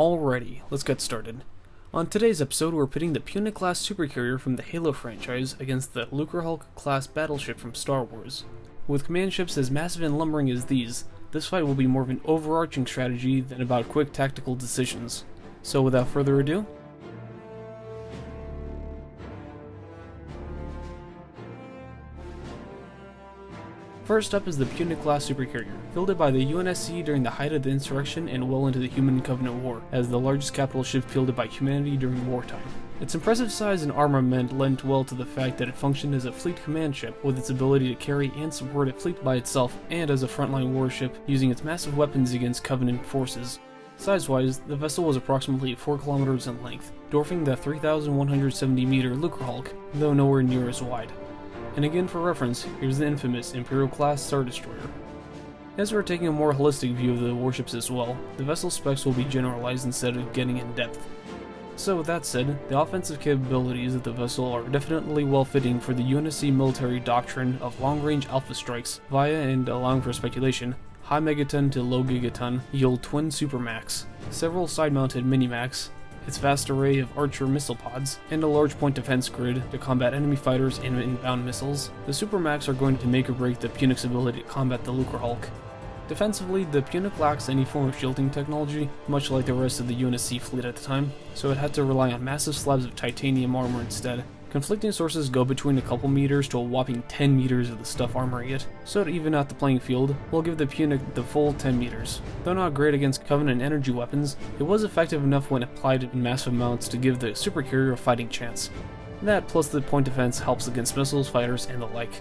Alrighty, let's get started. On today's episode, we're pitting the Punic class supercarrier from the Halo franchise against the Lucrehulk class battleship from Star Wars. With command ships as massive and lumbering as these, this fight will be more of an overarching strategy than about quick tactical decisions. So without further ado, first up is the Punic class supercarrier, fielded by the UNSC during the height of the insurrection and well into the Human Covenant War, as the largest capital ship fielded by humanity during wartime. Its impressive size and armament lent well to the fact that it functioned as a fleet command ship, with its ability to carry and support a fleet by itself, and as a frontline warship, using its massive weapons against Covenant forces. Size-wise, the vessel was approximately 4 kilometers in length, dwarfing the 3,170-meter Lucrehulk, though nowhere near as wide. And again for reference, here's the infamous Imperial-class Star Destroyer. As we're taking a more holistic view of the warships as well, the vessel specs will be generalized instead of getting in depth. So with that said, the offensive capabilities of the vessel are definitely well-fitting for the UNSC military doctrine of long-range alpha strikes via, and allowing for speculation, high megaton to low gigaton yield twin supermax, several side-mounted mini-max, its vast array of Archer missile pods, and a large point defense grid to combat enemy fighters and inbound missiles. The Supermax are going to make or break the Punic's ability to combat the Lucrehulk. Defensively, the Punic lacks any form of shielding technology, much like the rest of the UNSC fleet at the time, so it had to rely on massive slabs of titanium armor instead. Conflicting sources go between a couple meters to a whopping 10 meters of the stuff armoring it, so to even out the playing field, we'll give the Punic the full 10 meters. Though not great against Covenant energy weapons, it was effective enough when applied in massive amounts to give the supercarrier a fighting chance. That, plus the point defense, helps against missiles, fighters, and the like.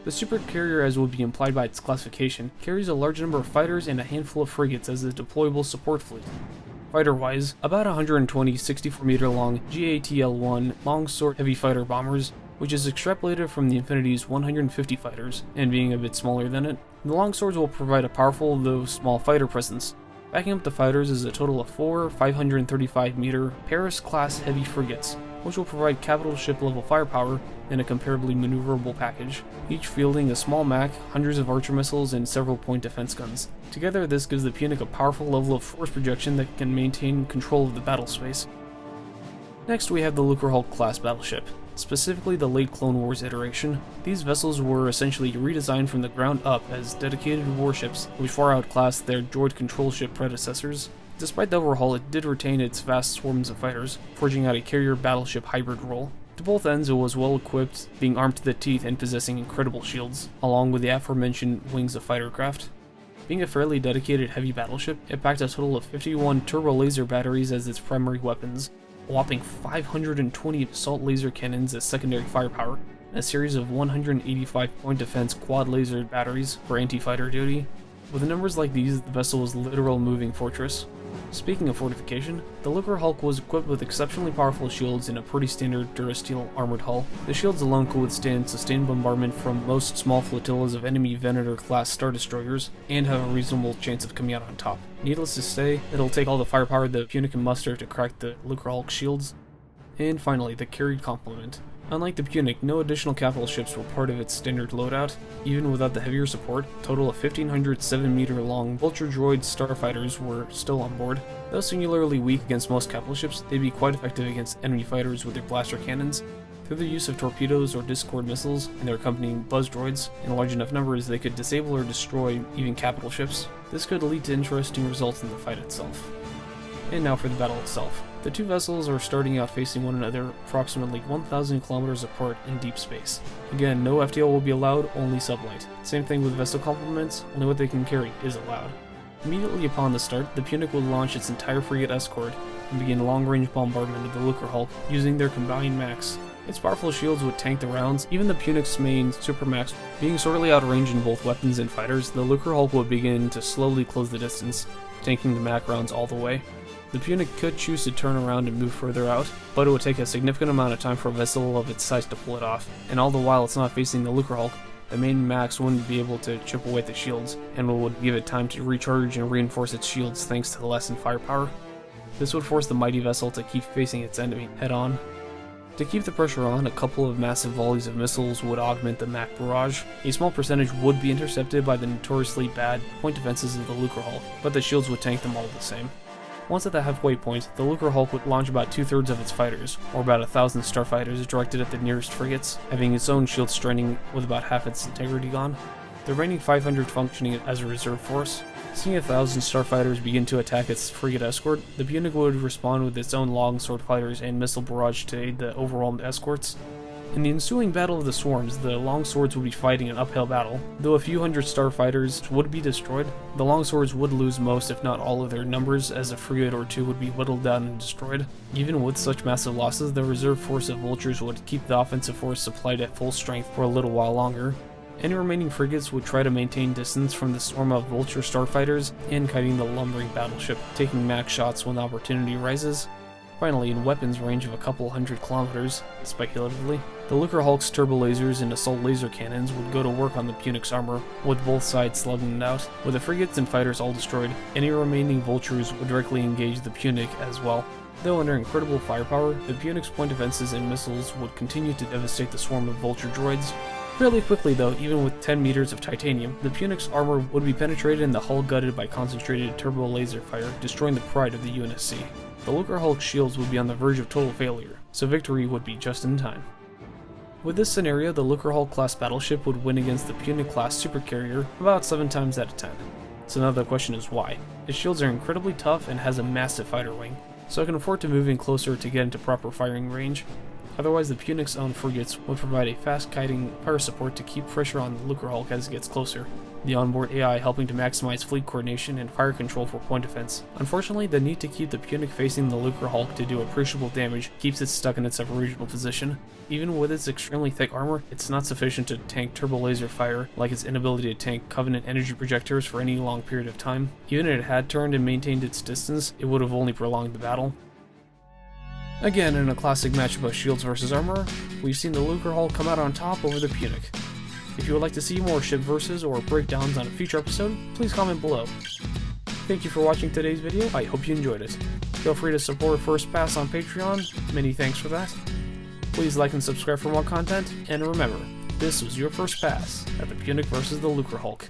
The supercarrier, as would be implied by its classification, carries a large number of fighters and a handful of frigates as a deployable support fleet. Fighter-wise, about 120 64-meter long GATL-1 long-sort heavy fighter bombers, which is extrapolated from the Infinity's 150 fighters, and being a bit smaller than it. The longswords will provide a powerful, though small, fighter presence. Backing up the fighters is a total of 4 535-meter Paris-class heavy frigates, which will provide capital ship-level firepower in a comparably maneuverable package, each fielding a small Mac, hundreds of Archer missiles, and several point defense guns. Together, this gives the Punic a powerful level of force projection that can maintain control of the battle space. Next, we have the Lucrehulk class battleship, specifically the late Clone Wars iteration. These vessels were essentially redesigned from the ground up as dedicated warships, which far outclassed their droid control ship predecessors. Despite the overhaul, it did retain its vast swarms of fighters, forging out a carrier-battleship hybrid role. To both ends, it was well equipped, being armed to the teeth and possessing incredible shields, along with the aforementioned wings of fighter craft. Being a fairly dedicated heavy battleship, it packed a total of 51 turbo laser batteries as its primary weapons, a whopping 520 assault laser cannons as secondary firepower, and a series of 185 point defense quad laser batteries for anti-fighter duty. With numbers like these, the vessel was a literal moving fortress. Speaking of fortification, the Lucrehulk was equipped with exceptionally powerful shields and a pretty standard Durasteel armored hull. The shields alone could withstand sustained bombardment from most small flotillas of enemy Venator-class Star Destroyers, and have a reasonable chance of coming out on top. Needless to say, it'll take all the firepower the Punic can muster to crack the Lucrehulk shields. And finally, the carried complement. Unlike the Punic, no additional capital ships were part of its standard loadout. Even without the heavier support, a total of 1,500 7-meter-long Vulture droid starfighters were still on board. Though singularly weak against most capital ships, they'd be quite effective against enemy fighters with their blaster cannons. Through the use of torpedoes or Discord missiles and their accompanying buzz droids, in large enough numbers they could disable or destroy even capital ships. This could lead to interesting results in the fight itself. And now for the battle itself. The two vessels are starting out facing one another approximately 1,000 kilometers apart in deep space. Again, no FTL will be allowed, only sublight. Same thing with vessel complements, only what they can carry is allowed. Immediately upon the start, the Punic would launch its entire frigate escort and begin long-range bombardment of the Lucrehulk using their combined max. Its powerful shields would tank the rounds, even the Punic's main Supermax. Being sorely outranged in both weapons and fighters, the Lucrehulk would begin to slowly close the distance, tanking the Mac rounds all the way. The Punic could choose to turn around and move further out, but it would take a significant amount of time for a vessel of its size to pull it off, and all the while it's not facing the Lucrehulk, the main Max wouldn't be able to chip away at the shields, and would give it time to recharge and reinforce its shields thanks to the lessened firepower. This would force the mighty vessel to keep facing its enemy head-on. To keep the pressure on, a couple of massive volleys of missiles would augment the Mac barrage. A small percentage would be intercepted by the notoriously bad point defenses of the Lucrehulk, but the shields would tank them all the same. Once at the halfway point, the Lucrehulk would launch about 2/3 of its fighters, or about 1,000 starfighters directed at the nearest frigates, having its own shield straining with about half its integrity gone. The remaining 500 functioning as a reserve force. Seeing 1,000 starfighters begin to attack its frigate escort, the Punic would respond with its own longsword fighters and missile barrage to aid the overwhelmed escorts. In the ensuing Battle of the Swarms, the longswords would be fighting an uphill battle. Though a few hundred starfighters would be destroyed, the longswords would lose most if not all of their numbers, as a frigate or two would be whittled down and destroyed. Even with such massive losses, the reserve force of vultures would keep the offensive force supplied at full strength for a little while longer. Any remaining frigates would try to maintain distance from the swarm of vulture starfighters and kiting the lumbering battleship, taking max shots when the opportunity arises. Finally, in weapons range of a couple hundred kilometers, speculatively, the Lucrehulk's turbo lasers and assault laser cannons would go to work on the Punic's armor, with both sides slugging it out. With the frigates and fighters all destroyed, any remaining vultures would directly engage the Punic as well. Though under incredible firepower, the Punic's point defenses and missiles would continue to devastate the swarm of vulture droids. Fairly quickly though, even with 10 meters of titanium, the Punic's armor would be penetrated and the hull gutted by concentrated turbo laser fire, destroying the pride of the UNSC. The Lucrehulk's shields would be on the verge of total failure, so victory would be just in time. With this scenario, the Lucrehulk class battleship would win against the Punic class supercarrier about 7 times out of 10. So now the question is why? Its shields are incredibly tough and has a massive fighter wing, so it can afford to move in closer to get into proper firing range. Otherwise, the Punic's own frigates would provide a fast-kiting fire support to keep pressure on the Lucrehulk as it gets closer, the onboard AI helping to maximize fleet coordination and fire control for point defense. Unfortunately, the need to keep the Punic facing the Lucrehulk to do appreciable damage keeps it stuck in its original position. Even with its extremely thick armor, it's not sufficient to tank turbo laser fire, like its inability to tank Covenant energy projectors for any long period of time. Even if it had turned and maintained its distance, it would have only prolonged the battle. Again, in a classic matchup of shields versus armor, we've seen the Lucrehulk come out on top over the Punic. If you would like to see more ship versus or breakdowns on a future episode, please comment below. Thank you for watching today's video, I hope you enjoyed it. Feel free to support First Pass on Patreon, many thanks for that. Please like and subscribe for more content, and remember, this was your First Pass at the Punic vs. the Lucrehulk.